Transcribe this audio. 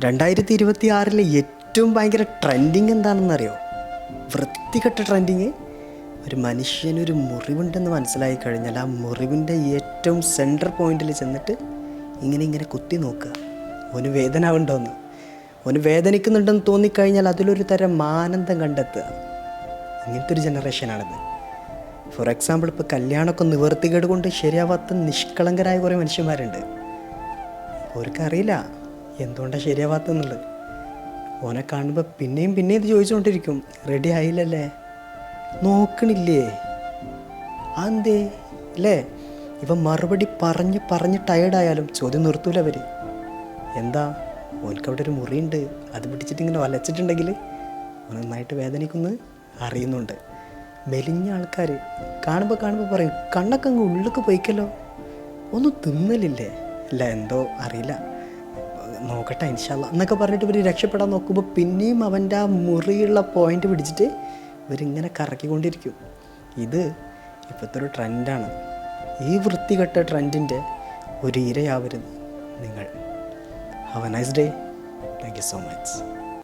2026 ഏറ്റവും ഭയങ്കര ട്രെൻഡിങ് എന്താണെന്നറിയോ? വൃത്തികെട്ട ട്രെൻഡിങ്. ഒരു മനുഷ്യനൊരു മുറിവുണ്ടെന്ന് മനസ്സിലായി കഴിഞ്ഞാൽ ആ മുറിവിൻ്റെ ഏറ്റവും സെൻറ്റർ പോയിന്റിൽ ചെന്നിട്ട് ഇങ്ങനെ കുത്തി നോക്കുക. ഓന് വേദന ഉണ്ടോയെന്ന്, ഓന് വേദനിക്കുന്നുണ്ടെന്ന് തോന്നിക്കഴിഞ്ഞാൽ അതിലൊരു തരം ആനന്ദം കണ്ടെത്തുക. ഇങ്ങനത്തെ ഒരു ജനറേഷനാണിത്. ഫോർ എക്സാമ്പിൾ, ഇപ്പോൾ കല്യാണമൊക്കെ നിവർത്തികേട് കൊണ്ട് ശരിയാവാത്ത നിഷ്കളങ്കരായ കുറേ മനുഷ്യന്മാരുണ്ട്. അവർക്കറിയില്ല എന്തുകൊണ്ടാണ് ശരിയാവാത്തെന്നുള്ളത്. ഓനെ കാണുമ്പോൾ പിന്നെയും ഇത് ചോദിച്ചുകൊണ്ടിരിക്കും, റെഡി ആയില്ലല്ലേ, നോക്കണില്ലേ, അതെന്തേ അല്ലേ? ഇവൻ മറുപടി പറഞ്ഞ് ടയേർഡായാലും ചോദ്യം നിർത്തൂല അവർ. എന്താ, ഓനക്കവിടെ ഒരു മുറിയുണ്ട്, അത് പിടിച്ചിട്ട് ഇങ്ങനെ വലച്ചിട്ടുണ്ടെങ്കിൽ ഓൻ നന്നായിട്ട് വേദനിക്കുന്നു അറിയുന്നുണ്ട്. മെലിഞ്ഞ ആൾക്കാർ കാണുമ്പോൾ പറയും, കണ്ണൊക്കെ അങ്ങ് ഉള്ളിലേക്ക് പോയിക്കല്ലോ, ഒന്നും തിന്നലില്ലേ, അല്ല എന്തോ അറിയില്ല, നോക്കട്ടെ ഇൻഷാല്ലാ എന്നൊക്കെ പറഞ്ഞിട്ട് ഇവർ രക്ഷപ്പെടാൻ നോക്കുമ്പോൾ പിന്നെയും അവൻ്റെ ആ മുറിയുള്ള പോയിൻ്റ് പിടിച്ചിട്ട് ഇവരിങ്ങനെ കറക്കിക്കൊണ്ടിരിക്കും. ഇത് ഇപ്പോഴത്തെ ഒരു ട്രെൻഡാണ്. ഈ വൃത്തികെട്ട ട്രെൻഡിൻ്റെ ഒരു ഇരയാവരുത് നിങ്ങൾ. Have A nice day. Thank you so much.